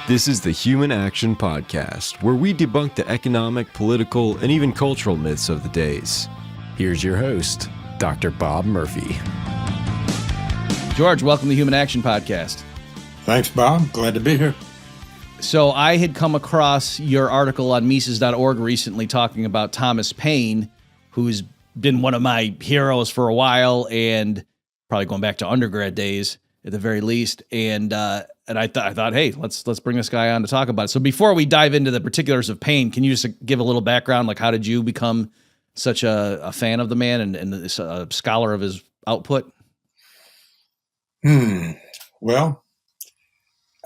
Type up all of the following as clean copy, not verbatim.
This is the Human Action Podcast, where we debunk the economic, political, and even cultural myths of the days. Here's your host, Dr. Bob Murphy. George, welcome to the Human Action Podcast. Thanks, Bob. Glad to be here. So I had come across your article on Mises.org recently talking about Thomas Paine, who's been one of my heroes for a while and probably going back to undergrad days at the very least. And I thought, hey, let's bring this guy on to talk about it. So before we dive into the particulars of Paine, can you just give a little background? Like, how did you become such a fan of the man and a scholar of his output? Well,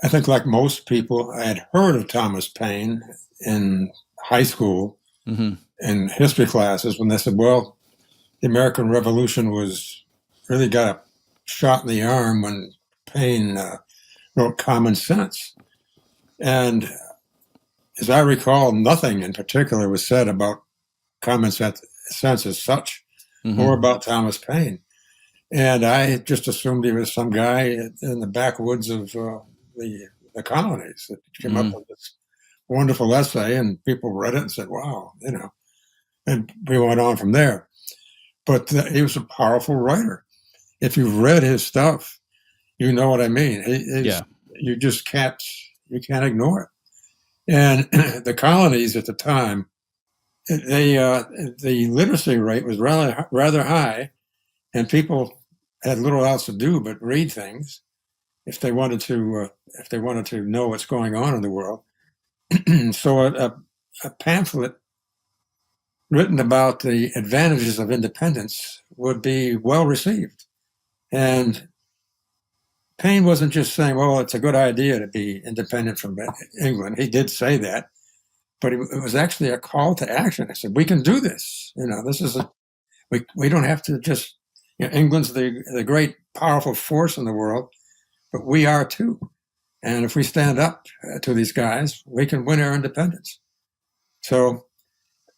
I think like most people, I had heard of Thomas Paine in high school in history classes when they said, well, the American Revolution really got a shot in the arm when Paine wrote Common Sense. And as I recall, nothing in particular was said about common sense as such, or about Thomas Paine. And I just assumed he was some guy in the backwoods of the colonies that came up with this wonderful essay, and people read it and said, wow, and we went on from there. But he was a powerful writer. If you've read his stuff, you know what I mean. You just can't ignore it. And the colonies at the time, the literacy rate was rather high, and people had little else to do but read things if they wanted to know what's going on in the world. So a pamphlet written about the advantages of independence would be well received. And Paine wasn't just saying, well, it's a good idea to be independent from England. He did say that, but it was actually a call to action. He said, we can do this. This is we don't have to just, England's the great powerful force in the world, but we are too. And if we stand up to these guys, we can win our independence. So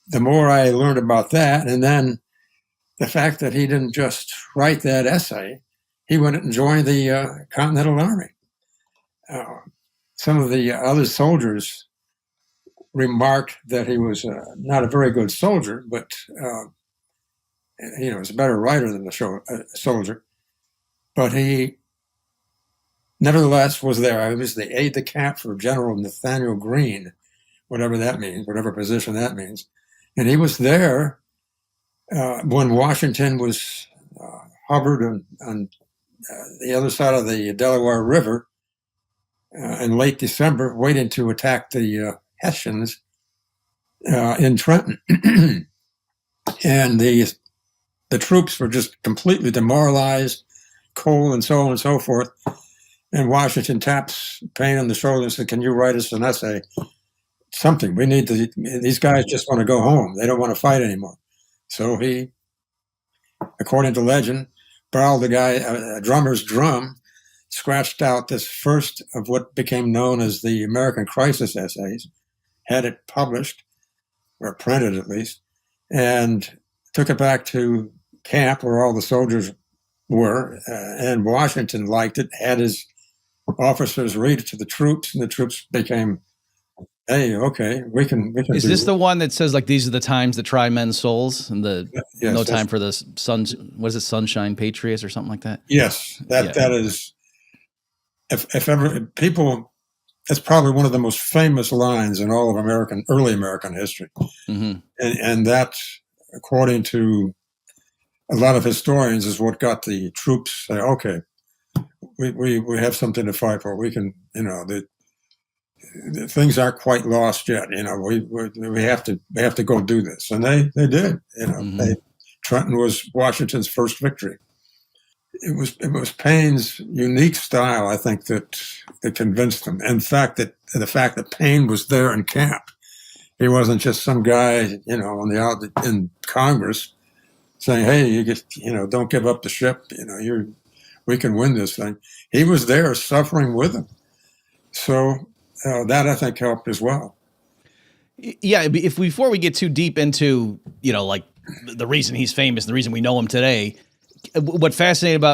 the more I learned about that, and then the fact that he didn't just write that essay, he went and joined the Continental Army. Some of the other soldiers remarked that he was not a very good soldier, but he was a better writer than a soldier. But he nevertheless was there. He was the aide-de-camp for General Nathaniel Greene, whatever that means, whatever position that means. And he was there when Washington was hovered on the other side of the Delaware River in late December, waiting to attack the Hessians in Trenton. And the troops were just completely demoralized, cold, and so on and so forth. And Washington taps Paine on the shoulder and said, can you write us an essay? Something. These guys just want to go home. They don't want to fight anymore. So he, according to legend, borrowed a drummer's drum, scratched out this first of what became known as the American Crisis Essays, had it published, or printed at least, and took it back to camp where all the soldiers were, and Washington liked it, had his officers read it to the troops, and the troops became, hey, okay, we can. Is this the one that says, like, these are the times that try men's souls, and yes, no time for the Sunshine Patriots or something like that? Yes, that is, if ever people, it's probably one of the most famous lines in all of early American history. And that, according to a lot of historians, is what got the troops say, okay, we have something to fight for. We can, the things aren't quite lost yet. We have to go do this, and they did. Trenton was Washington's first victory. It was Paine's unique style, I think, that convinced them. In fact, the fact that Paine was there in camp, he wasn't just some guy, in Congress saying, hey, don't give up the ship. We can win this thing. He was there suffering with them. So that, I think, helped as well. Yeah. Before we get too deep into, like the reason he's famous, the reason we know him today, what fascinated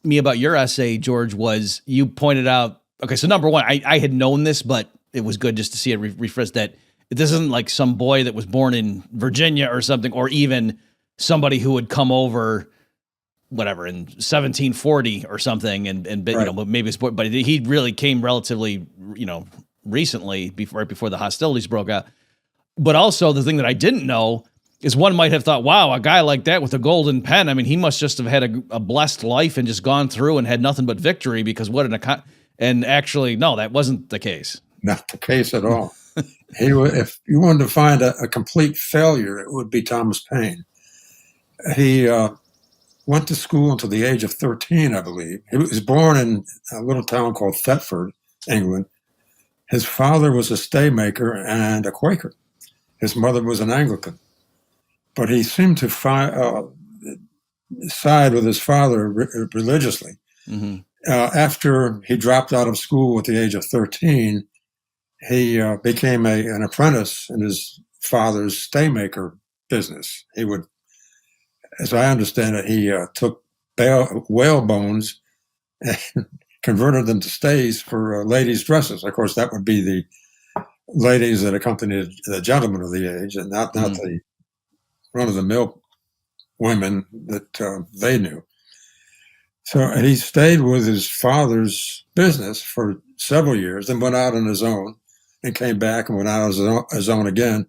me about your essay, George, was you pointed out Okay, so number one, I had known this, but it was good just to see it refreshed that this isn't like some boy that was born in Virginia or something, or even somebody who would come over, whatever, in 1740 or something, and Right. you know, maybe it's, but he really came relatively, you know, recently, right before the hostilities broke out. But also the thing that I didn't know is one might have thought, wow, a guy like that with a golden pen, I mean, he must just have had a blessed life and just gone through and had nothing but victory, because what and actually, no, that wasn't the case. Not the case at all. If you wanted to find a complete failure, it would be Thomas Paine. He went to school until the age of 13, I believe. He was born in a little town called Thetford, England. His father was a staymaker and a Quaker. His mother was an Anglican. But he seemed to side with his father religiously. Mm-hmm. After he dropped out of school at the age of 13, he became an apprentice in his father's staymaker business. He would, as I understand it, he took whale bones and converted them to stays for ladies' dresses. Of course, that would be the ladies that accompanied the gentlemen of the age, and not the run-of-the-mill women that they knew. So he stayed with his father's business for several years and went out on his own and came back and went out on his own again.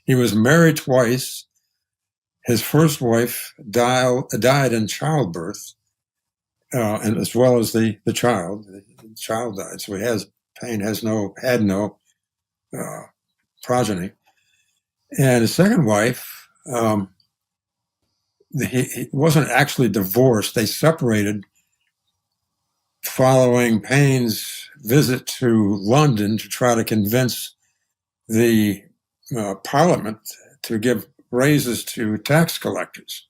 He was married twice. His first wife died in childbirth, and as well as the child. The child died. So Paine had no progeny. And his second wife, he wasn't actually divorced. They separated following Paine's visit to London to try to convince the Parliament to give raises to tax collectors.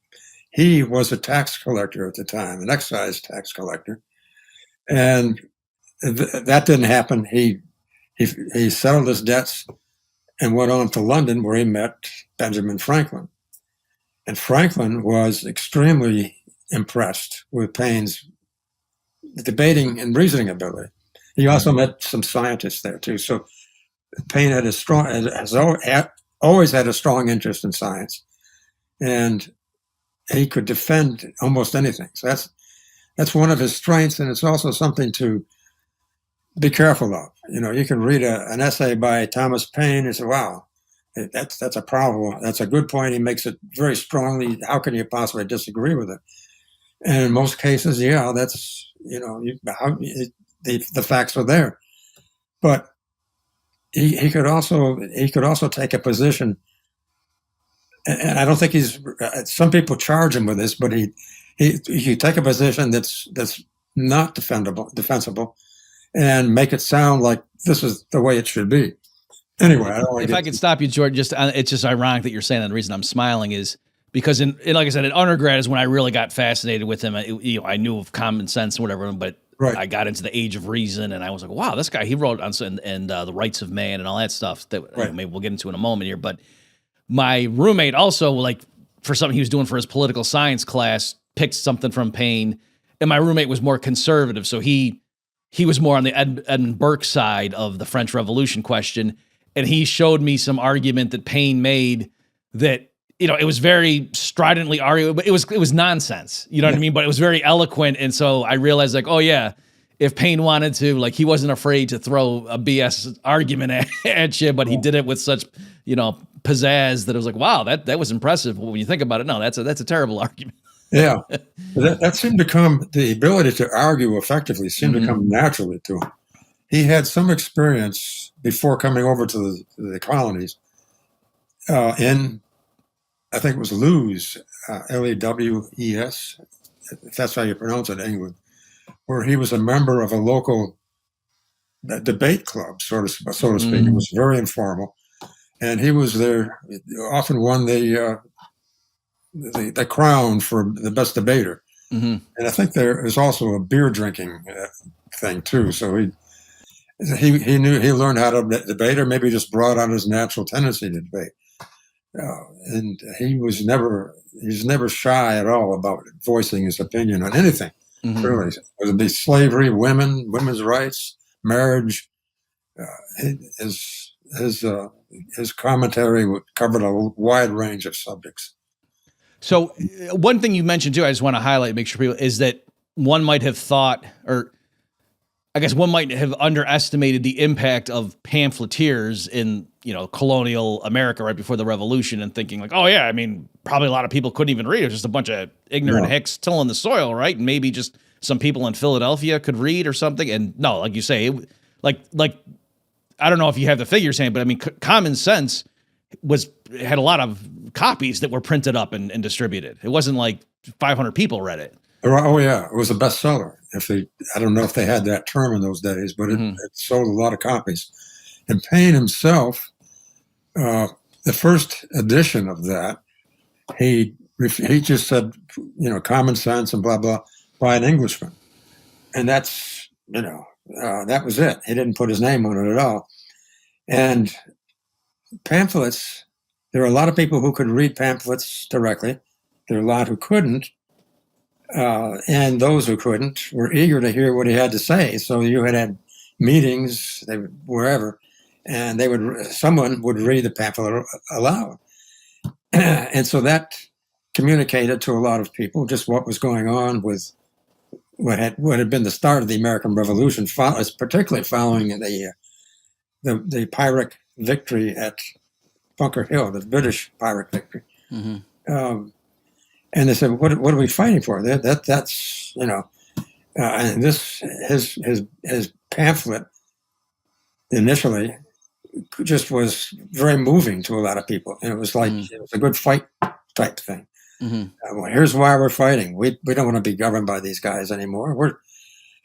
He was a tax collector at the time, an excise tax collector, and that didn't happen. He settled his debts and went on to London, where he met Benjamin Franklin. And Franklin was extremely impressed with Paine's debating and reasoning ability. He also met some scientists there too. So Paine has always had a strong interest in science, and he could defend almost anything. So that's one of his strengths, and it's also something to be careful of. You know, you can read an essay by Thomas Paine and say, "Wow, that's a problem. That's a good point. He makes it very strongly. How can you possibly disagree with it?" And in most cases, yeah, that's, you know, the facts are there. But he could also take a position, and I don't think some people charge him with this, but he take a position that's not defensible, and make it sound like this is the way it should be. Anyway, if I could stop you, George, it's just ironic that you're saying that. The reason I'm smiling is because like I said, in undergrad is when I really got fascinated with him. I knew of common sense and whatever, but right. I got into the Age of Reason, and I was like, wow, this guy, he wrote on and the Rights of Man and all that stuff that right. Maybe we'll get into in a moment here. But my roommate also, like, for something he was doing for his political science class, picked something from Paine, and my roommate was more conservative, so he was more on the Edmund Burke side of the French Revolution question, and he showed me some argument that Paine made that, you know, it was very stridently argued, but it was nonsense. You know what I mean? But it was very eloquent. And so I realized, like, oh yeah, if Paine wanted to, like, he wasn't afraid to throw a BS argument at you, but he did it with such, you know, pizzazz that it was like, wow, that was impressive. When you think about it, no, that's a terrible argument. Yeah. That seemed to come, the ability to argue effectively seemed to come naturally to him. He had some experience before coming over to the colonies in, I think it was Lewes, Lewes, if that's how you pronounce it in England, where he was a member of a local debate club, so to speak. It was very informal, and he was there. Often won the crown for the best debater, and I think there is also a beer drinking thing too. So he knew, he learned how to debate, or maybe just brought on his natural tendency to debate. And he was never shy at all about voicing his opinion on anything. Really, whether it be slavery, women's rights, marriage. His commentary covered a wide range of subjects. So one thing you mentioned too, I just want to highlight, make sure people, is that one might have thought, or I guess one might have underestimated the impact of pamphleteers in, colonial America right before the Revolution, and thinking like, oh yeah, I mean, probably a lot of people couldn't even read. It was just a bunch of ignorant hicks tilling the soil, right? And maybe just some people in Philadelphia could read or something. And no, like you say, like I don't know if you have the figures saying, but I mean, Common Sense had a lot of copies that were printed up and distributed. It wasn't like 500 people read it. Oh yeah, it was a bestseller. I don't know if they had that term in those days, but it sold a lot of copies. And Paine himself, the first edition of that, he just said, Common Sense and blah blah by an Englishman, and that's that was it. He didn't put his name on it at all. And pamphlets, there are a lot of people who could read pamphlets directly. There are a lot who couldn't. And those who couldn't were eager to hear what he had to say. So you had meetings wherever, and someone would read the pamphlet aloud. And so that communicated to a lot of people just what was going on with what had been the start of the American Revolution, particularly following the Pyrrhic victory at Bunker Hill, the British Pyrrhic victory. Mm-hmm. And they said, "What are we fighting for?" That's and this his pamphlet initially just was very moving to a lot of people, and it was like it was a good fight type thing. Mm-hmm. Well, here's why we're fighting. We don't want to be governed by these guys anymore.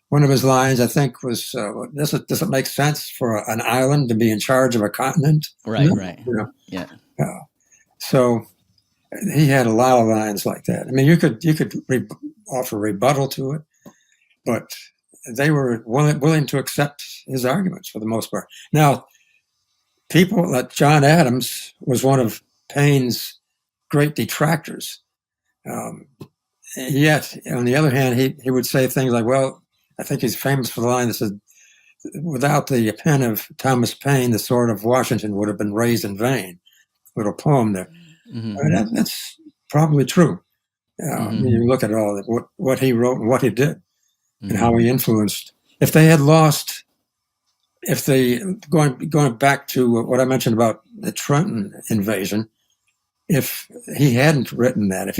One of his lines, I think, was, does it make sense for an island to be in charge of a continent? Right, right. Yeah. So he had a lot of lines like that. I mean, you could offer rebuttal to it, but they were willing to accept his arguments for the most part. Now, people like John Adams was one of Paine's great detractors. Yet, on the other hand, he would say things like, well, I think he's famous for the line that said, without the pen of Thomas Paine, the sword of Washington would have been raised in vain. Little poem there. Mm-hmm. I mean, that's probably true. When you look at all what he wrote and what he did and how he influenced. If they had lost, going back to what I mentioned about the Trenton invasion, if he hadn't written that, if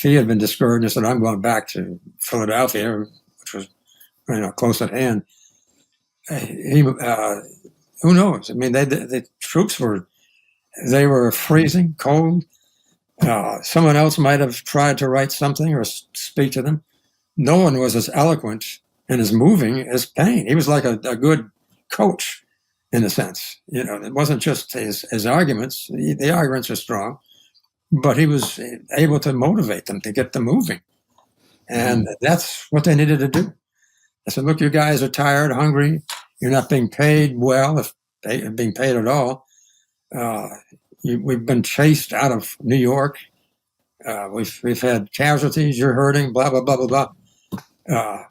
he had been discouraged and said, I'm going back to Philadelphia, which was close at hand, who knows? I mean, the troops were freezing cold. Someone else might have tried to write something or speak to them. No one was as eloquent and as moving as Paine. He was like a good coach in a sense. It wasn't just his arguments. The arguments are strong, but he was able to motivate them to get them moving. And that's what they needed to do. I said, look, you guys are tired, hungry. You're not being paid well, if being paid at all. We've been chased out of New York. We've had casualties. You're hurting. Blah blah blah blah blah.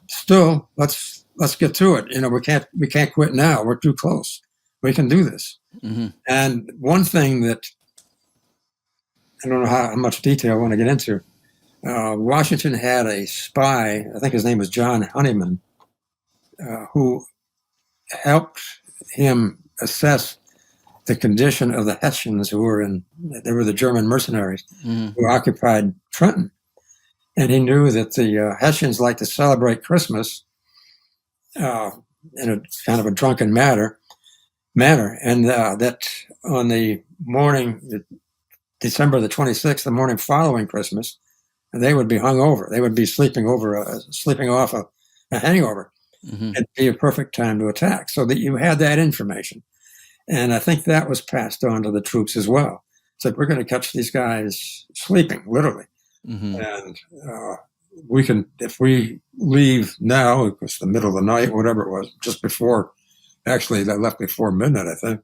Still, let's get to it. We can't quit now. We're too close. We can do this. Mm-hmm. And one thing that I don't know how much detail I want to get into. Washington had a spy. I think his name was John Honeyman, who helped him assess the condition of the Hessians they were the German mercenaries who occupied Trenton. And he knew that the Hessians liked to celebrate Christmas in a kind of a drunken manner. And that on the morning, December the 26th, the morning following Christmas, they would be hungover. They would be sleeping off a hangover. Mm-hmm. It'd be a perfect time to attack. So that you had that information. And I think that was passed on to the troops as well. Said, we're going to catch these guys sleeping, literally. Mm-hmm. And we can, if we leave now, it was the middle of the night, whatever it was, just before, actually they left before midnight, I think,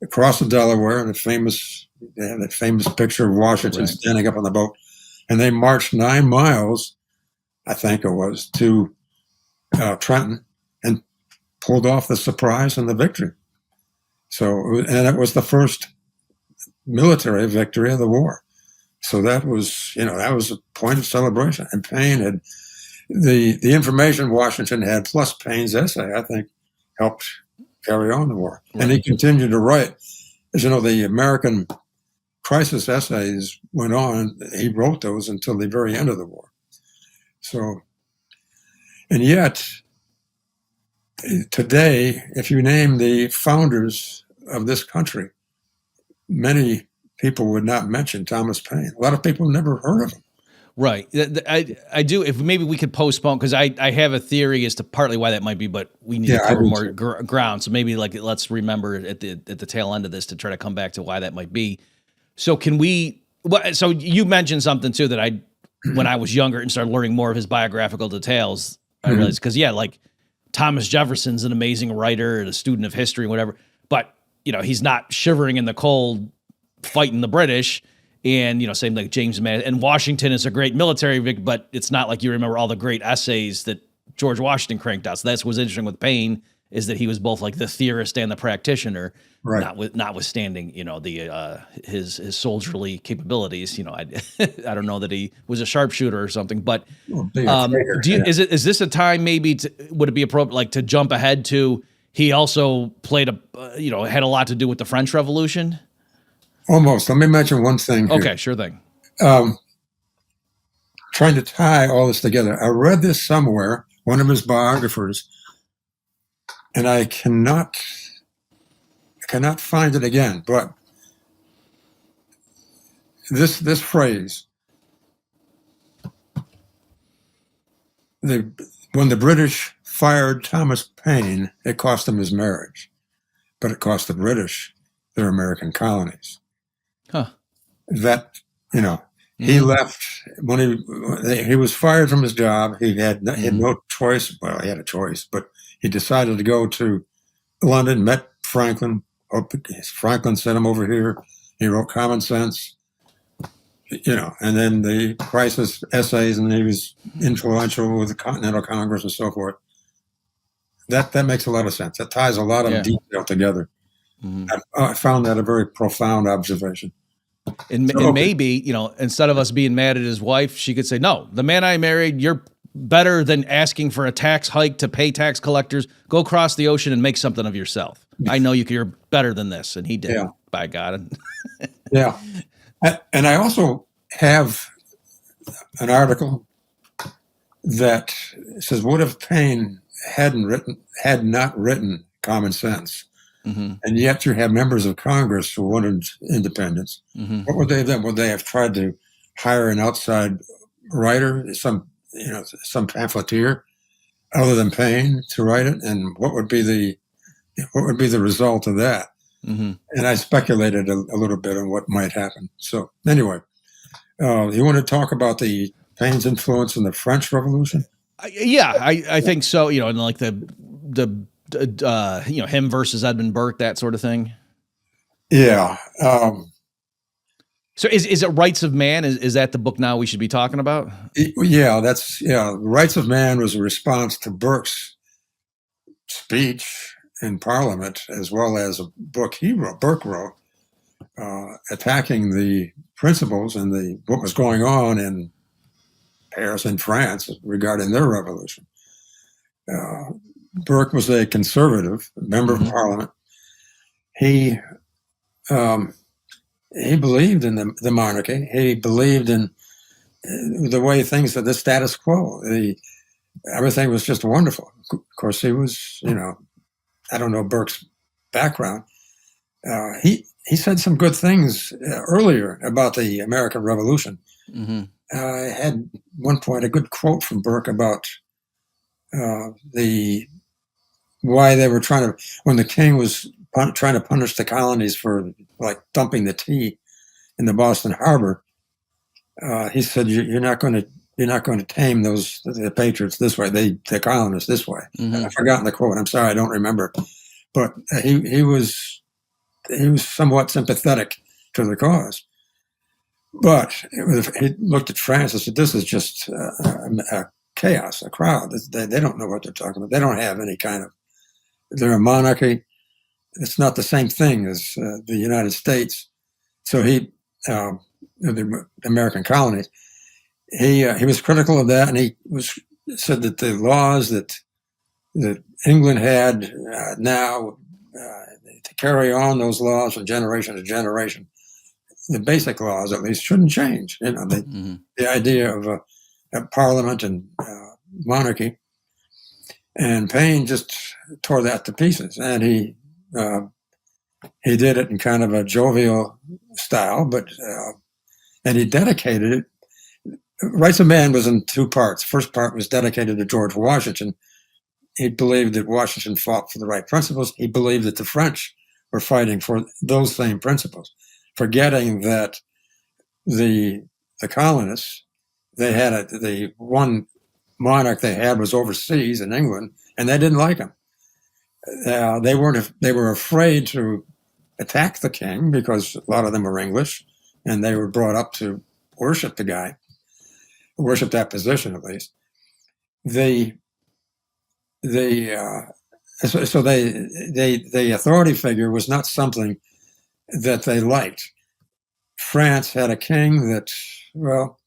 across the Delaware, and they had that famous picture of Washington standing up on the boat. And they marched 9 miles, I think it was, to Trenton. And pulled off the surprise and the victory. So, and it was the first military victory of the war. So that was a point of celebration. And Paine had the information Washington had, plus Paine's essay, I think, helped carry on the war. Right. And he continued to write. As you know, the American crisis essays went on. He wrote those until the very end of the war. So, and yet, today, if you name the founders of this country, many people would not mention Thomas Paine. A lot of people never heard of him. Right. I do. If maybe we could postpone, because I have a theory as to partly why that might be, but we need to cover more ground. So maybe let's remember at the tail end of this to try to come back to why that might be. So so you mentioned something too that when I was younger and started learning more of his biographical details, I realized, because like Thomas Jefferson's an amazing writer and a student of history and whatever, but he's not shivering in the cold fighting the British. And, same like James Madison. And Washington is a great military, but it's not like you remember all the great essays that George Washington cranked out. So that's what's interesting with Paine, is that he was both like the theorist and the practitioner, right? Notwithstanding, his soldierly capabilities. I don't know that he was a sharpshooter or something, but is this a time maybe would it be appropriate like to jump ahead to he also played had a lot to do with the French Revolution? Almost. Let me mention one thing here. Okay, sure thing. Trying to tie all this together. I read this somewhere, one of his biographers, and I cannot find it again. But this phrase, when the British fired Thomas Paine, it cost him his marriage, but it cost the British their American colonies. Huh. That, he left when he was fired from his job. He had no choice. Well, he had a choice, but he decided to go to London, met Franklin. Franklin sent him over here. He wrote Common Sense, and then the crisis essays, and he was influential with the Continental Congress and so forth. That makes a lot of sense. That ties a lot of detail together. Mm-hmm. I found that a very profound observation. And maybe, instead of us being mad at his wife, she could say, no, the man I married, you're better than asking for a tax hike to pay tax collectors. Go across the ocean and make something of yourself. I know you're better than this. And he did, by God. Yeah. And I also have an article that says, what if Paine had not written Common Sense? Mm-hmm. And yet you have members of Congress who wanted independence. Mm-hmm. What would they have done? Would they have tried to hire an outside writer, some pamphleteer other than Paine to write it? And what would be the result of that? Mm-hmm. And I speculated a little bit on what might happen. So anyway, you want to talk about the Paine's influence in the French Revolution? I think so. And like the him versus Edmund Burke, that sort of thing. Yeah. So is it Rights of Man? Is that the book now we should be talking about? Rights of Man was a response to Burke's speech in Parliament, as well as a book Burke wrote, attacking the principles and what was going on in Paris and France regarding their revolution. Burke was a conservative member of Parliament. He believed in the monarchy. He believed in the way things the status quo. Everything was just wonderful. Of course, he was, I don't know Burke's background. He said some good things earlier about the American Revolution. Mm-hmm. I had one point a good quote from Burke about why they were when the king was trying to punish the colonies for like dumping the tea in the Boston Harbor. He said, "You're not going to tame the patriots this way. The colonists this way." Mm-hmm. I've forgotten the quote. I'm sorry, I don't remember. But he was somewhat sympathetic to the cause. But he looked at France and said, "This is just a chaos, a crowd. They don't know what they're talking about. They don't have any kind of they're a monarchy. It's not the same thing as the United States. So the American colonies, he was critical of that, and he said that the laws that England had now to carry on those laws from generation to generation, the basic laws at least, shouldn't change. The idea of a parliament and monarchy, and Paine just tore that to pieces, and he did it in kind of a jovial style, and he dedicated it. Rights of Man was in two parts. First part was dedicated to George Washington. He believed that Washington fought for the right principles. He believed that the French were fighting for those same principles, forgetting that the colonists, they had the one monarch they had was overseas in England, and they didn't like him. They were afraid to attack the king because a lot of them were English, and they were brought up to worship the guy, worship that position at least. The authority figure was not something that they liked. France had a king that, well,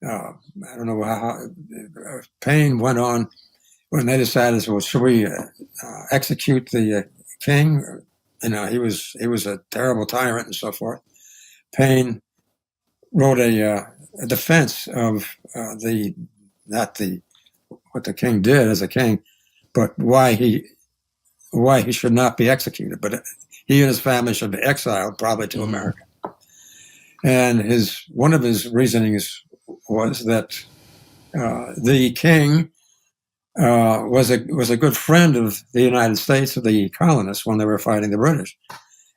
I don't know how Paine went on when they decided, well, should we execute the king? He was a terrible tyrant and so forth. Paine wrote a defense of what the king did as a king, but why he should not be executed. But he and his family should be exiled, probably to America. And one of his reasonings was that the king was a good friend of the United States, of the colonists when they were fighting the British.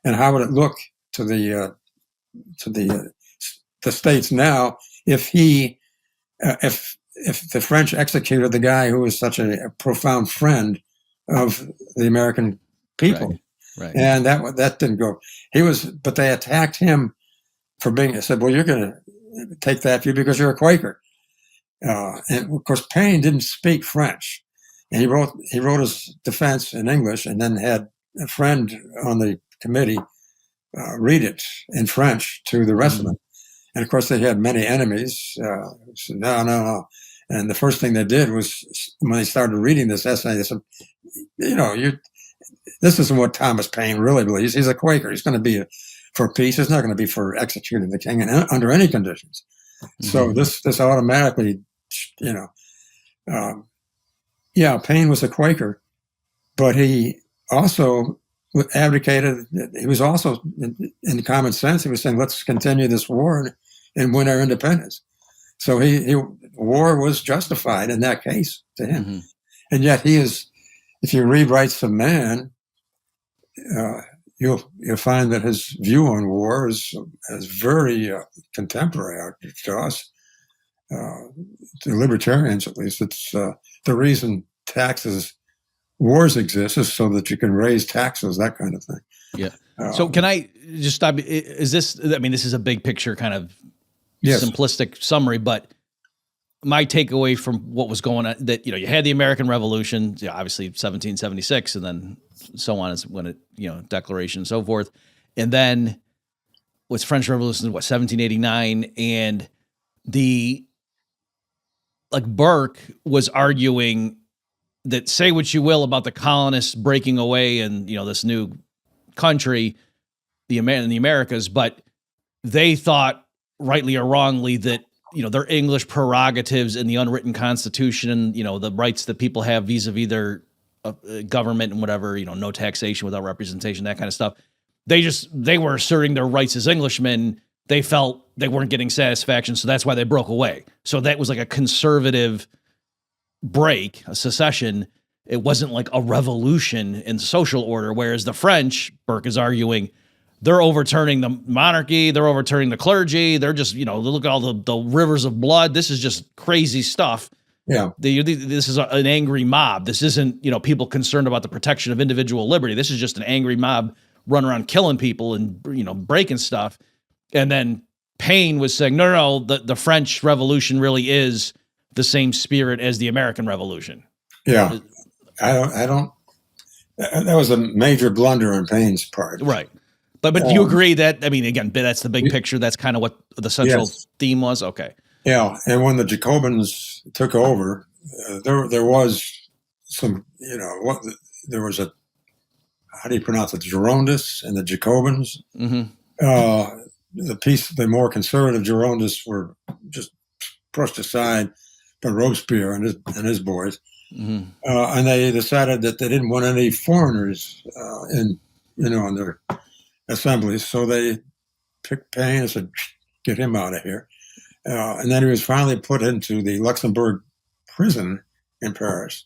And how would it look to the states now if the French executed the guy who was such a profound friend of the American people? Right. And that didn't go. But they attacked him for being. Said, well, you're going to take that view because you're a Quaker. And of course, Paine didn't speak French, and he wrote his defense in English, and then had a friend on the committee read it in French to the rest of them. And of course, they had many enemies. Said, no. And the first thing they did was, when they started reading this essay, they said, this isn't what Thomas Paine really believes. He's a Quaker. He's going to be for peace. He's not going to be for executing the king under any conditions. So this automatically, Paine was a Quaker, but he also advocated. He was also, in common sense, he was saying, let's continue this war and win our independence. So war was justified in that case to him. And yet he is, if you read Rights of Man, you'll find that his view on war is very contemporary to us, to libertarians at least. It's the reason wars exist is so that you can raise taxes, that kind of thing. Yeah. So can I just stop? Is this? This is a big picture kind of simplistic summary, but my takeaway from what was going on, that you had the American Revolution, obviously 1776, and then so on, is when it Declaration and so forth, and then was French Revolution, 1789, and Burke was arguing that, say what you will about the colonists breaking away and this new country, in the Americas, but they thought, rightly or wrongly, that their English prerogatives in the unwritten Constitution, and the rights that people have vis-a-vis their government and whatever, no taxation without representation, that kind of stuff. They were asserting their rights as Englishmen. They felt they weren't getting satisfaction, so that's why they broke away. So that was like a conservative break, a secession. It wasn't like a revolution in social order, whereas the French, Burke is arguing, they're overturning the monarchy, they're overturning the clergy, they're just, look at all the rivers of blood. This is just crazy stuff. Yeah. This is an angry mob. This isn't, people concerned about the protection of individual liberty. This is just an angry mob running around killing people and, breaking stuff. And then Paine was saying, no, the French Revolution really is the same spirit as the American Revolution. Yeah. I don't That was a major blunder on Paine's part. Right. But do you agree that, I mean, again, that's the big picture. That's kind of what the central theme was. Okay. Yeah. And when the Jacobins took over, there was some, there was a, how do you pronounce it? Girondists and the Jacobins. Mm-hmm. The more conservative Girondists were just pushed aside by Robespierre and his boys. Mm-hmm. And they decided that they didn't want any foreigners in their assemblies. So they picked Paine and said, get him out of here. And then he was finally put into the Luxembourg prison in Paris.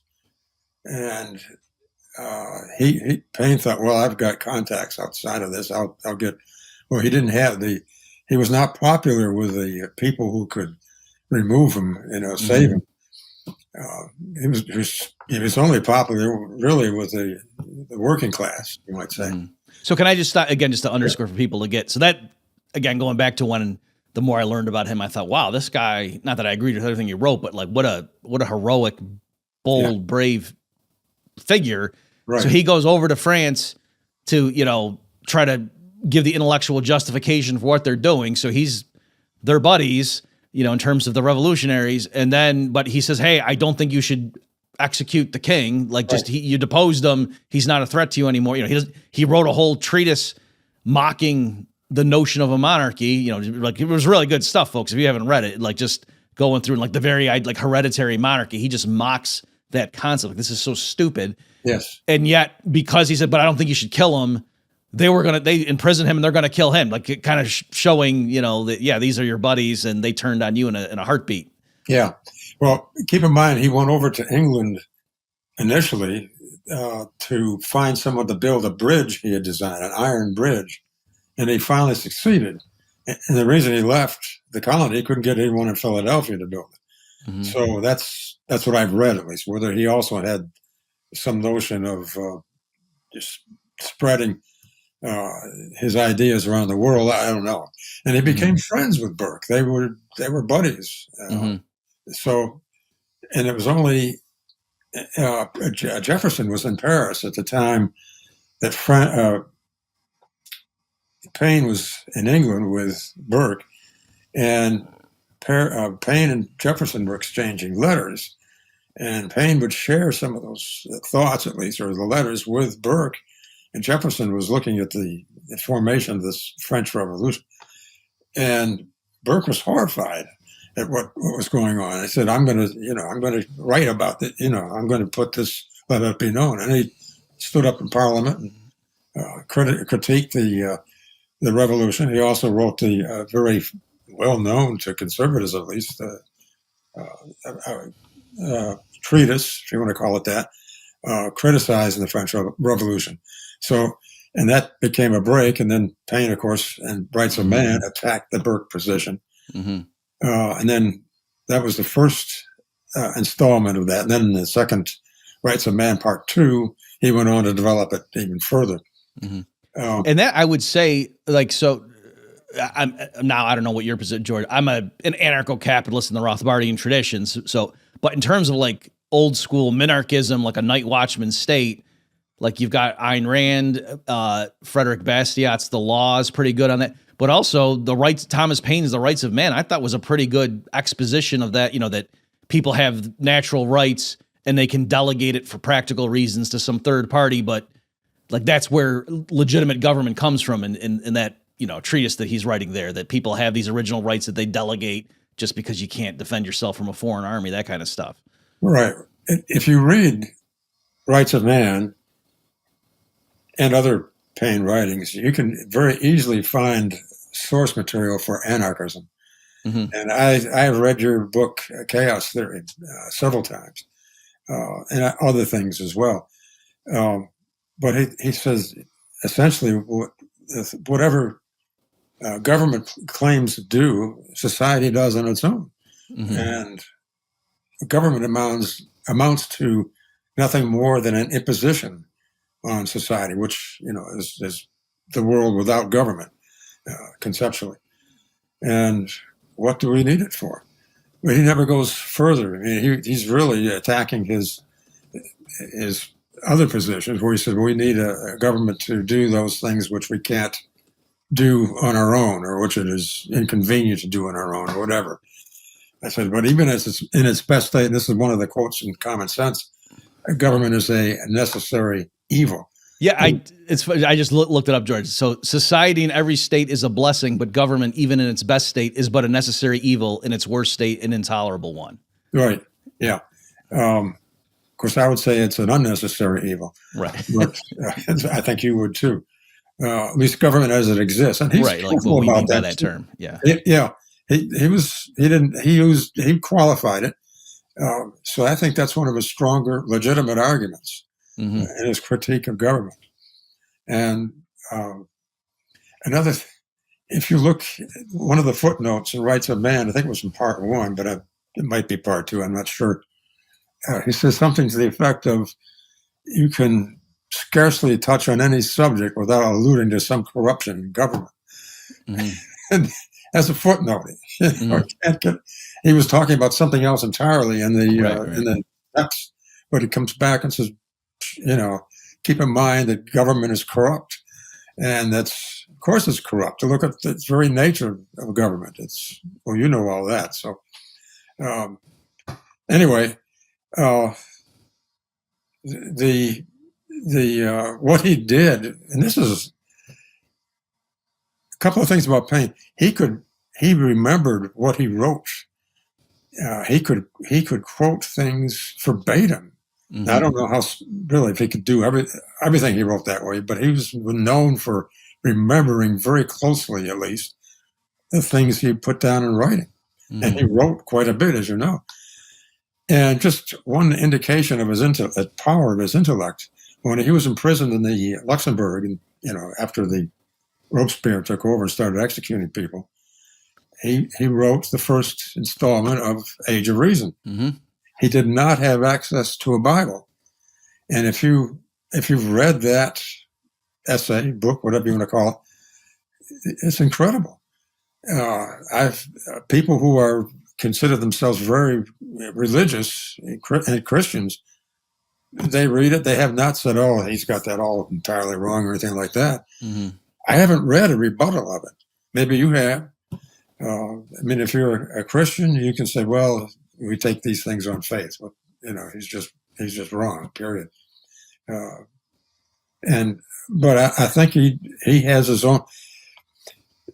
And Paine thought, well, I've got contacts outside of this. I'll get. Well, he didn't have he was not popular with the people who could remove him, save him. He was only popular really with the working class, you might say. Mm-hmm. So can I just start again, just to underscore for people to get, so that, again, going back to when the more I learned about him, I thought, wow, this guy, not that I agreed with everything he wrote, but like what a heroic, bold, brave figure. Right. So he goes over to France to, try to give the intellectual justification for what they're doing. So he's their buddies, in terms of the revolutionaries. And then, but he says, hey, I don't think you should execute the king. Like, just you deposed him. He's not a threat to you anymore. He wrote a whole treatise mocking the notion of a monarchy. Like, it was really good stuff, folks. If you haven't read it, like, just going through like the very like hereditary monarchy, he just mocks that concept. Like, this is so stupid. Yes. And yet, because he said, but I don't think you should kill him, they imprison him and they're going to kill him. Like, kind of showing, that, these are your buddies and they turned on you in a heartbeat. Yeah. Well, keep in mind, he went over to England initially to find someone to build a bridge he had designed, an iron bridge. And he finally succeeded. And the reason he left the colony, he couldn't get anyone in Philadelphia to build it. Mm-hmm. So that's what I've read, at least. Whether he also had some notion of just spreading his ideas around the world, I don't know. And he became friends with Burke. They were buddies. So, and it was only Jefferson was in Paris at the time that Paine was in England with Burke, and Paine and Jefferson were exchanging letters, and Paine would share some of those thoughts, at least, or the letters, with Burke, and Jefferson was looking at the formation of this French Revolution, and Burke was horrified at what was going on. He said, I'm going to write about it. I'm going to let it be known. And he stood up in Parliament and critiqued the revolution. He also wrote the very well known to conservatives, at least, treatise, if you want to call it that, criticizing the French Revolution. So, and that became a break. And then Paine, of course, and Rights of Man attacked the Burke position. Mm-hmm. And then that was the first installment of that. And then in the second Rights of Man Part 2, he went on to develop it even further. Mm-hmm. And that, I would say, like, so I'm now, I don't know what your position, George. I'm an anarcho-capitalist in the Rothbardian traditions. So, but in terms of like old school minarchism, like a night watchman state, like you've got Ayn Rand, Frederick Bastiat's The Law is pretty good on that. But also the rights, Thomas Paine's The Rights of Man, I thought was a pretty good exposition of that, that people have natural rights and they can delegate it for practical reasons to some third party. But like, that's where legitimate government comes from in that, treatise that he's writing there, that people have these original rights that they delegate just because you can't defend yourself from a foreign army, that kind of stuff. Right. If you read Rights of Man and other Paine writings, you can very easily find source material for anarchism. Mm-hmm. And I've read your book, Chaos Theory, several times, and other things as well. But he says, essentially, whatever government claims to do, society does on its own. Mm-hmm. And government amounts to nothing more than an imposition on society, which, is the world without government, conceptually. And what do we need it for? Well, he never goes further. I mean, he's really attacking his other positions where he said we need a government to do those things which we can't do on our own, or which it is inconvenient to do on our own, or whatever. I said, but even as it's in its best state, and this is one of the quotes in Common Sense, a government is a necessary evil. Yeah, I just looked it up, George. So society in every state is a blessing, but government, even in its best state, is but a necessary evil. In its worst state, an intolerable one. Right. Yeah. Of course, I would say it's an unnecessary evil. Right. But I think you would too. At least government as it exists, and he's right, like what we mean by that term. Yeah. He qualified it. So I think that's one of his stronger, legitimate arguments in his critique of government. And if you look, one of the footnotes in Rights of Man, I think it was in part 1, but it might be part 2, I'm not sure. He says something to the effect of, you can scarcely touch on any subject without alluding to some corruption in government. And as a footnote, he was talking about something else entirely in the text, but he comes back and says, keep in mind that government is corrupt, and that's, of course, it's corrupt. To look at the very nature of government, it's, well, you know all that. So, anyway, what he did, and this is a couple of things about Paine. He remembered what he wrote. He could quote things verbatim. I don't know how really if he could do everything he wrote that way, but he was known for remembering very closely, at least, the things he put down in writing. And he wrote quite a bit, as you know. And just one indication of his the power of his intellect, when he was imprisoned in the Luxembourg, and after the Robespierre took over and started executing people, he wrote the first installment of Age of Reason. He did not have access to a Bible, and if you've read that essay, book, whatever you want to call it, it's incredible. People who consider themselves very religious and Christians, they read it. They have not said, "Oh, he's got that all entirely wrong" or anything like that. I haven't read a rebuttal of it. Maybe you have. If you're a Christian, you can say, "Well, we take these things on faith." But, he's just wrong. Period. But I think he has his own.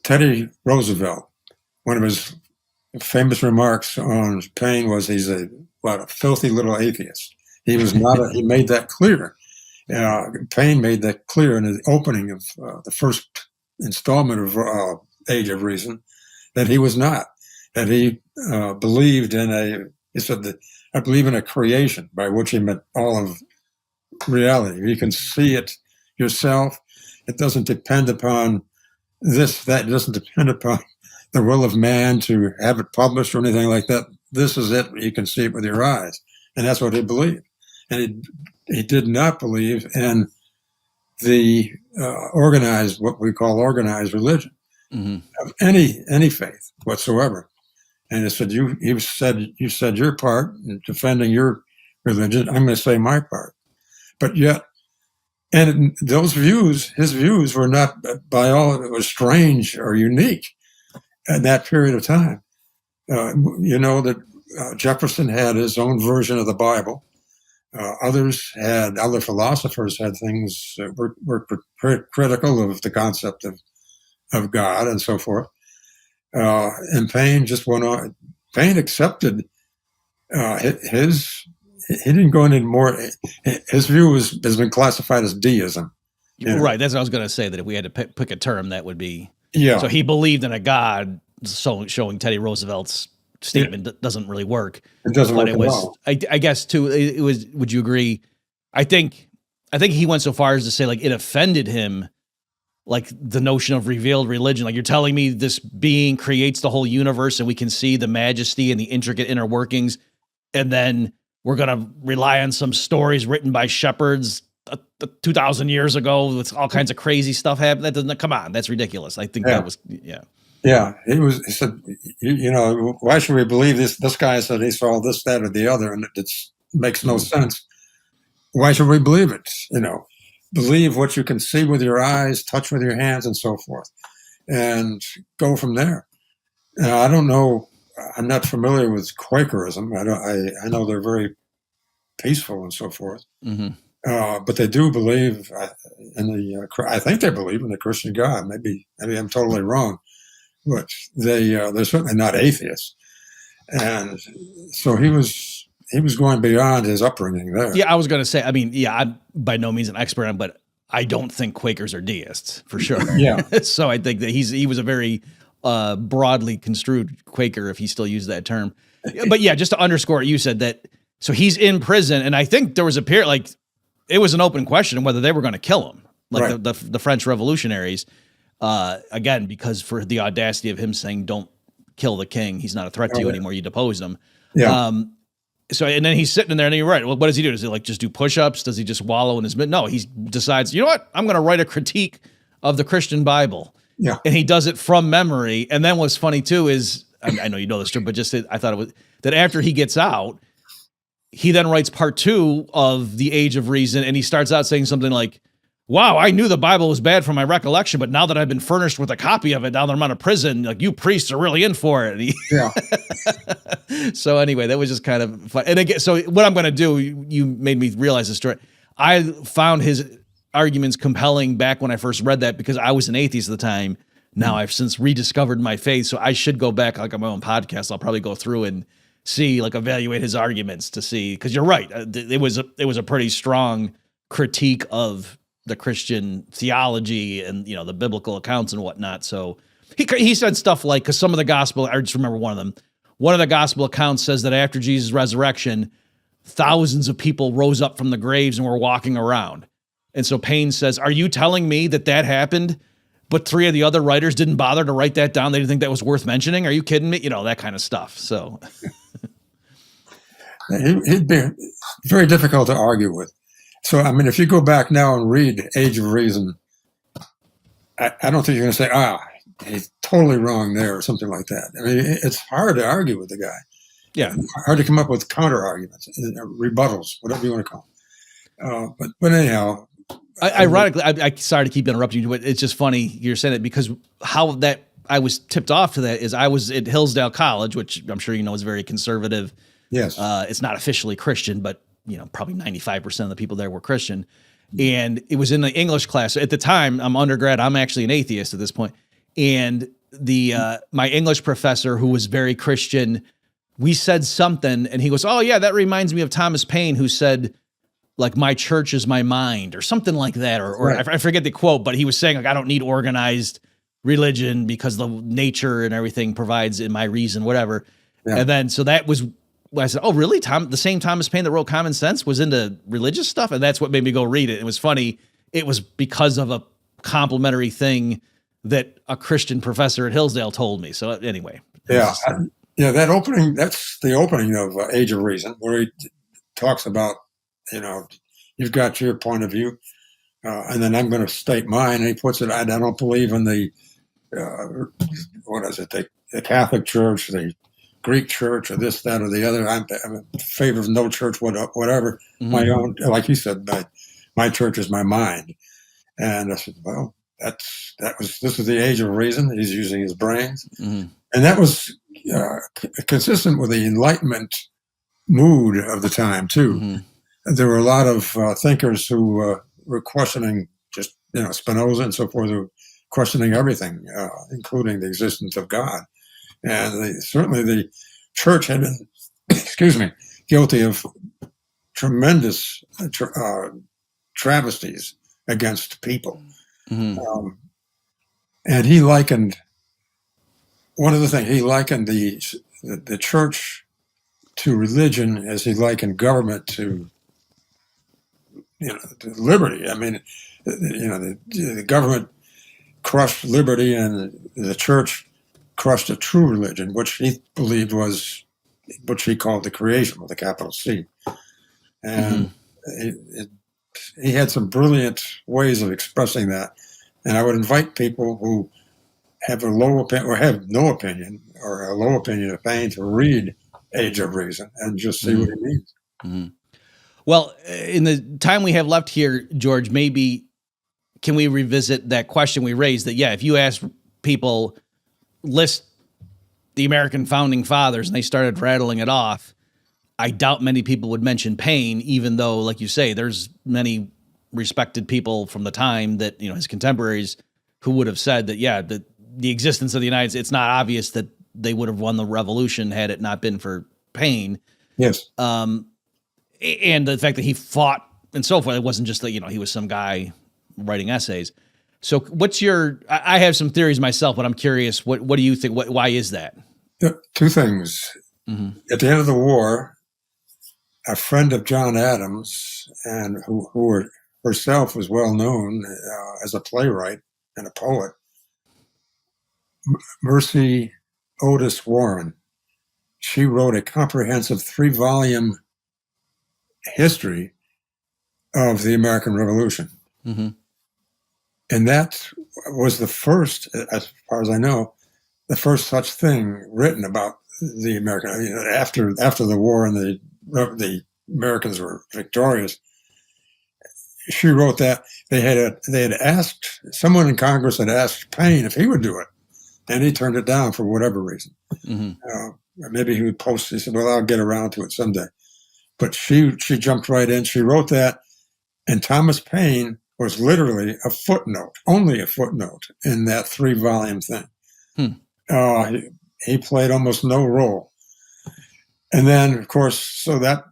Teddy Roosevelt, one of his famous remarks on Paine was, he's a filthy little atheist. He was not. He made that clear. Paine made that clear in the opening of the first installment of Age of Reason, that he was not. That he believed in he said that, I believe in a creation, by which he meant all of reality. You can see it yourself. It doesn't depend upon that. It doesn't depend upon the will of man to have it published or anything like that. This is it. You can see it with your eyes. And that's what he believed. And he did not believe in the what we call organized religion of any faith whatsoever. And he said, you said your part in defending your religion. I'm going to say my part. But yet, and his views were not by all, it was strange or unique in that period of time. That Jefferson had his own version of the Bible. Other philosophers had things that were critical of the concept of God and so forth. And Paine just went on. Paine accepted he didn't go into more. His view has been classified as deism. Right. That's what I was going to say, that if we had to pick a term, that would be. Yeah. So he believed in a God, showing Teddy Roosevelt's statement doesn't really work. It doesn't work at all. I guess too, it was, would you agree? I think he went so far as to say, like, it offended him, like the notion of revealed religion. Like, you're telling me this being creates the whole universe and we can see the majesty and the intricate inner workings, and then we're going to rely on some stories written by shepherds 2,000 years ago with all kinds of crazy stuff happening. That doesn't, come on, that's ridiculous. I think that was, Yeah, he said, why should we believe this? This guy said he saw this, that, or the other, and it makes no sense. why should we believe it? Believe what you can see with your eyes, touch with your hands, and so forth, and go from there. I don't know. I'm not familiar with Quakerism. I know they're very peaceful and so forth. But they do believe I think they believe in the Christian God. Maybe I'm totally wrong, but they're certainly not atheists. And so he was going beyond his upbringing there. Yeah, I was going to say, I mean, yeah, I'm by no means an expert on, but I don't think Quakers are deists for sure. Yeah. So I think that he was a very broadly construed Quaker, if he still used that term. But yeah, just to underscore what you said, that so he's in prison, and I think there was a period, like, it was an open question whether they were going to kill him, like right. the French revolutionaries, again, because for the audacity of him saying, don't kill the king, he's not a threat to you anymore, you deposed him. Yeah. So, and then he's sitting in there, and you're right. Well, what does he do? Does he like just do push-ups? Does he just wallow in his mid? No, he decides, you know what? I'm going to write a critique of the Christian Bible. Yeah. And he does it from memory. And then what's funny too is, I know you know this, but just I thought it was that after he gets out, he then writes part 2 of The Age of Reason, and he starts out saying something like, wow, I knew the Bible was bad from my recollection, but now that I've been furnished with a copy of it, now that I'm out of prison, like, you priests are really in for it. Yeah. So anyway, that was just kind of fun. And again, so what I'm going to do, you made me realize the story. I found his arguments compelling back when I first read that, because I was an atheist at the time. Now I've since rediscovered my faith. So I should go back, like on my own podcast. I'll probably go through and see, like, evaluate his arguments to see, because you're right. It was a pretty strong critique of the Christian theology and, the biblical accounts and whatnot. So he said stuff like, because some of the gospel, I just remember one of them. One of the gospel accounts says that after Jesus' resurrection, thousands of people rose up from the graves and were walking around. And so Paine says, are you telling me that happened, but 3 of the other writers didn't bother to write that down? They didn't think that was worth mentioning? Are you kidding me? That kind of stuff. So he'd be very difficult to argue with. So, I mean, if you go back now and read Age of Reason, I don't think you're going to say, he's totally wrong there or something like that. I mean, it's hard to argue with the guy. Yeah. Hard to come up with counter arguments, rebuttals, whatever you want to call them. But anyhow. Ironically, I sorry to keep interrupting you, but it's just funny you're saying it, because how that I was tipped off to that is I was at Hillsdale College, which I'm sure you know is very conservative. Yes. It's not officially Christian, but probably 95% of the people there were Christian. And it was in the English class. At the time, I'm undergrad. I'm actually an atheist at this point. And my English professor, who was very Christian, we said something, and he goes, oh yeah, that reminds me of Thomas Paine, who said, like, my church is my mind, or something like that. Or right. I forget the quote, but he was saying, like, I don't need organized religion because the nature and everything provides in my reason, whatever. Yeah. And then, so that was, I said, oh, really? The same Thomas Paine that wrote Common Sense was into religious stuff? And that's what made me go read it. It was funny. It was because of a complimentary thing that a Christian professor at Hillsdale told me. So anyway. Yeah. That opening, that's the opening of Age of Reason, where he talks about, you've got your point of view, and then I'm going to state mine. And he puts it, I don't believe in the, the Catholic Church, the Greek Church, or this, that, or the other. I'm in favor of no church, whatever. Mm-hmm. My own, like you said, my church is my mind. And I said, well, this is the Age of Reason. He's using his brains. Mm-hmm. And that was consistent with the Enlightenment mood of the time, too. Mm-hmm. There were a lot of thinkers who were questioning just, Spinoza and so forth, who were questioning everything, including the existence of God. And certainly the church had been, guilty of tremendous travesties against people. Mm-hmm. And he likened, one of the things, he likened the church to religion as he likened government to to liberty. I mean, the government crushed liberty, and the church crushed a true religion, which he believed was, which he called the creation with a capital C. And he had some brilliant ways of expressing that. And I would invite people who have a low opinion or have no opinion or a low opinion of Paine to read Age of Reason and just see what it means. Mm-hmm. Well, in the time we have left here, George, maybe can we revisit that question we raised that, yeah, if you ask people, list the American founding fathers, and they started rattling it off, I doubt many people would mention Paine, even though, like you say, there's many respected people from the time that, his contemporaries who would have said that, yeah, the existence of the United States, it's not obvious that they would have won the revolution had it not been for Paine. Yes. And the fact that he fought and so forth, it wasn't just that, he was some guy writing essays. So I have some theories myself, but I'm curious, what do you think? Why is that? Two things. Mm-hmm. At the end of the war, a friend of John Adams, and who herself was well known as a playwright and a poet, Mercy Otis Warren, she wrote a comprehensive 3-volume history of the American Revolution. Mm-hmm. And that was the first, as far as I know, the first such thing written about the American. After the war and the Americans were victorious, she wrote that they had asked, someone in Congress had asked Paine if he would do it, and he turned it down for whatever reason. Mm-hmm. Maybe he would post. He said, "Well, I'll get around to it someday." But she jumped right in. She wrote that, and Thomas Paine was literally a footnote, only a footnote in that 3-volume thing. He played almost no role. And then, of course, so that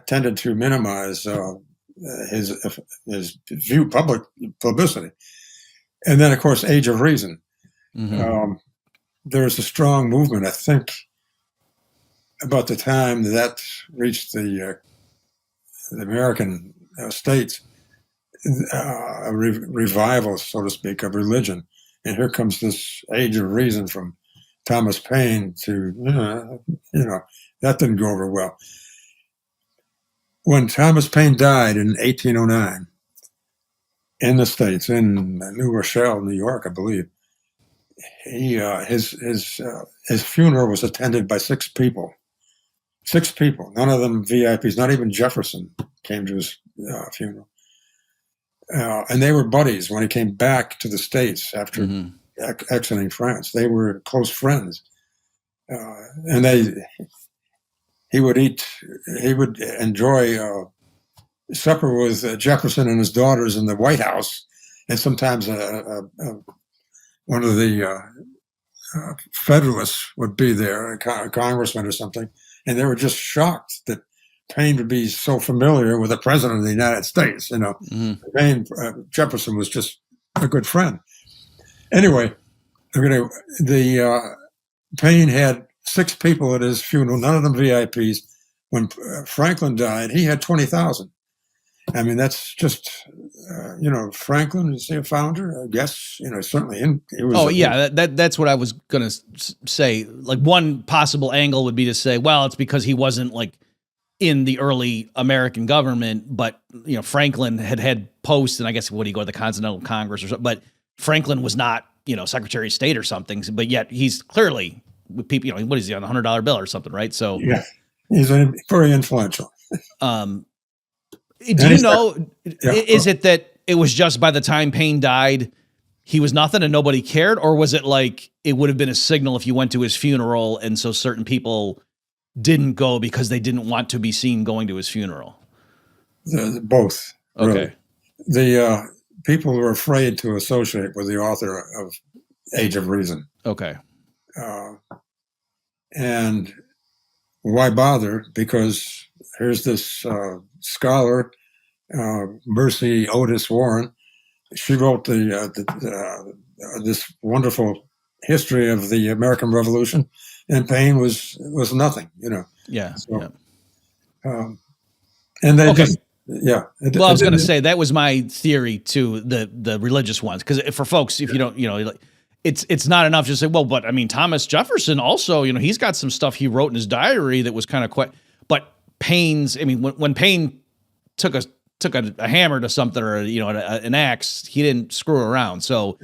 tended to minimize his public publicity. And then, of course, Age of Reason. Mm-hmm. There's a strong movement, I think, about the time that reached the American states, a revival, so to speak, of religion. And here comes this Age of Reason from Thomas Paine to, that didn't go over well. When Thomas Paine died in 1809 in the States, in New Rochelle, New York, I believe, his funeral was attended by 6 people. 6 people, none of them VIPs, not even Jefferson came to his funeral. And they were buddies when he came back to the States after exiting France. They were close friends. And he would enjoy supper with Jefferson and his daughters in the White House. And sometimes one of the Federalists would be there, a congressman or something. And they were just shocked that Paine would be so familiar with the president of the United States. Paine, Jefferson was just a good friend. Anyway, Paine had 6 people at his funeral, none of them VIPs. When Franklin died, he had 20,000. I mean, that's just, Franklin, is he a founder? I guess, certainly. He was that's what I was going to say. Like, one possible angle would be to say, well, it's because he wasn't like in the early American government, but, Franklin had posts, and I guess, what do you go to the Continental Congress or something, but Franklin was not, Secretary of State or something, but yet he's clearly with people, what is he on the $100 bill or something, right? So yeah, he's very influential. Do you know, is it that it was just by the time Paine died, he was nothing and nobody cared? Or was it like it would have been a signal if you went to his funeral and so certain people didn't go because they didn't want to be seen going to his funeral? Both. Really. Okay. The people were afraid to associate with the author of Age of Reason. Okay. And why bother? Because here's this scholar, Mercy Otis Warren. She wrote this wonderful history of the American Revolution, and Paine was nothing, Yeah. So, and they just, well, I was going to say that was my theory too, the religious ones, because for folks, if you don't, it's not enough to say, well, but I mean, Thomas Jefferson also, he's got some stuff he wrote in his diary that was kind of quite, but Paine's, I mean, when Paine took a hammer to something or, an axe, he didn't screw around. So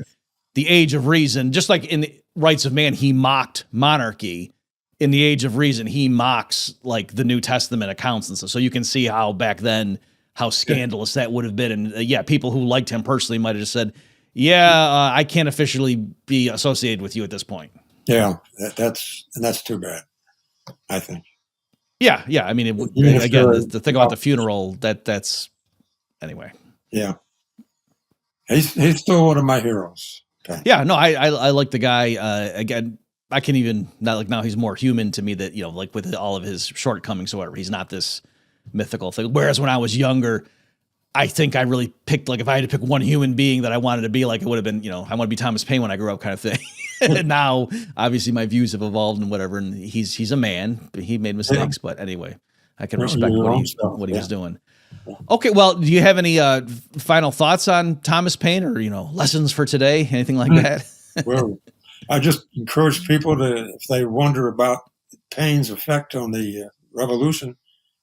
the Age of Reason, just like in the Rights of Man, he mocked monarchy. in the Age of Reason, he mocks like the New Testament accounts and stuff. So you can see how back then, how scandalous that would have been. And people who liked him personally might have just said, I can't officially be associated with you at this point. Yeah, that's too bad, I think. Yeah. I mean, again, the thing about the funeral, that's anyway. Yeah. He's still one of my heroes. Okay. Yeah, no, I like the guy. Again, I can even not like now he's more human to me that, like with all of his shortcomings or whatever, he's not this mythical thing. Whereas when I was younger, I think I really picked, like if I had to pick one human being that I wanted to be, like it would have been, I want to be Thomas Paine when I grew up kind of thing. And now obviously my views have evolved and whatever. And he's a man, he made mistakes, but anyway, I can respect what he was doing. Okay. Well, do you have any final thoughts on Thomas Paine or, lessons for today, anything like that? Well, I just encourage people to, if they wonder about Paine's effect on the revolution,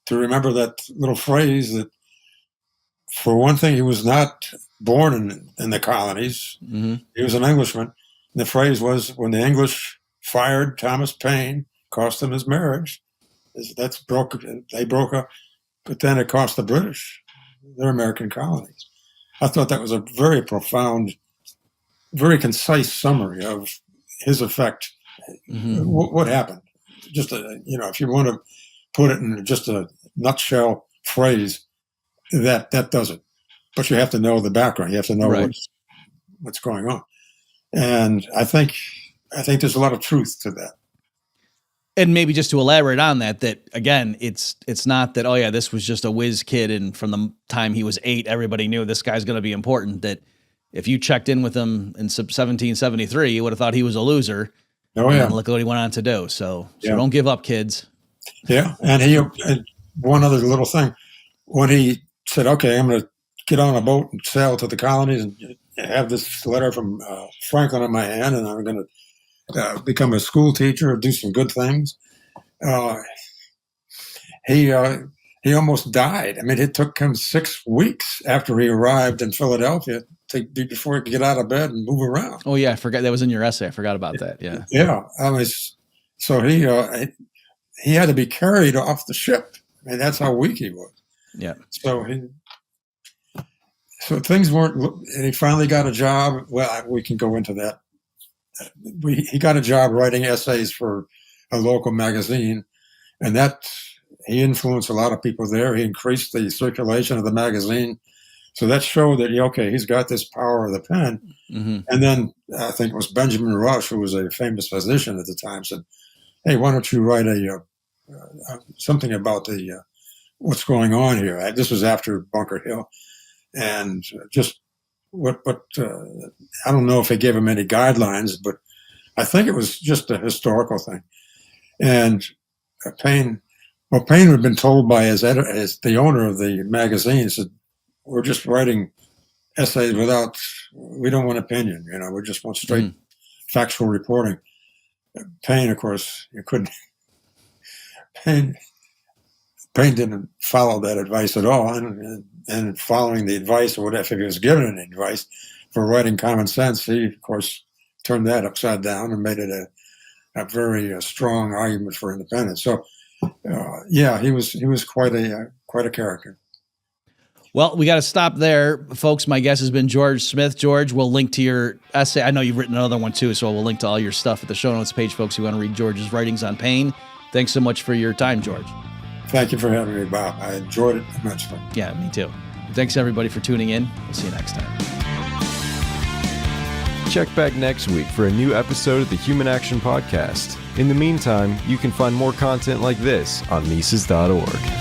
to remember that little phrase that, for one thing, he was not born in the colonies. Mm-hmm. He was an Englishman. And the phrase was, when the English fired Thomas Paine, cost them his marriage. They broke up, but then it cost the British their American colonies. I thought that was a very profound, very concise summary of his effect. Mm-hmm. What happened? Just if you want to put it in just a nutshell phrase, that does it. But you have to know the background. You have to know what's going on. And I think there's a lot of truth to that. And maybe just to elaborate on that again, it's not that, this was just a whiz kid, and from the time he was 8, everybody knew this guy's going to be important. That if you checked in with him in 1773, you would have thought he was a loser. Oh yeah, and look what he went on to do. So don't give up, kids. Yeah, and one other little thing, when he said, "Okay, I'm going to get on a boat and sail to the colonies and have this letter from Franklin in my hand, and I'm going to become a school teacher, do some good things." He almost died. I mean, it took him 6 weeks after he arrived in Philadelphia before he could get out of bed and move around. Oh yeah, I forgot that was in your essay. I forgot about that. Yeah. Yeah. I mean, so he had to be carried off the ship. I mean, that's how weak he was. Yeah. So things weren't, and he finally got a job. Well, we can go into that. He got a job writing essays for a local magazine, and he influenced a lot of people there. He increased the circulation of the magazine. So that showed that, he's got this power of the pen. Mm-hmm. And then I think it was Benjamin Rush, who was a famous physician at the time, said, "Hey, why don't you write something about what's going on here?" This was after Bunker Hill. And just I don't know if he gave him any guidelines, but I think it was just a historical thing. And Paine had been told by as the owner of the magazine, said, "We're just writing essays we don't want opinion, we just want straight factual reporting." Paine, of course, Paine didn't follow that advice at all. And following the advice, or whatever, if he was given any advice for writing common sense, he, of course, turned that upside down and made it a very strong argument for independence. So, he was quite a character. Well, we got to stop there, folks. My guest has been George Smith. George, we'll link to your essay. I know you've written another one too, so we'll link to all your stuff at the show notes page, folks, who want to read George's writings on Paine. Thanks so much for your time, George. Thank you for having me, Bob. I enjoyed it immensely. Yeah, me too. Thanks, everybody, for tuning in. We'll see you next time. Check back next week for a new episode of the Human Action Podcast. In the meantime, you can find more content like this on Mises.org.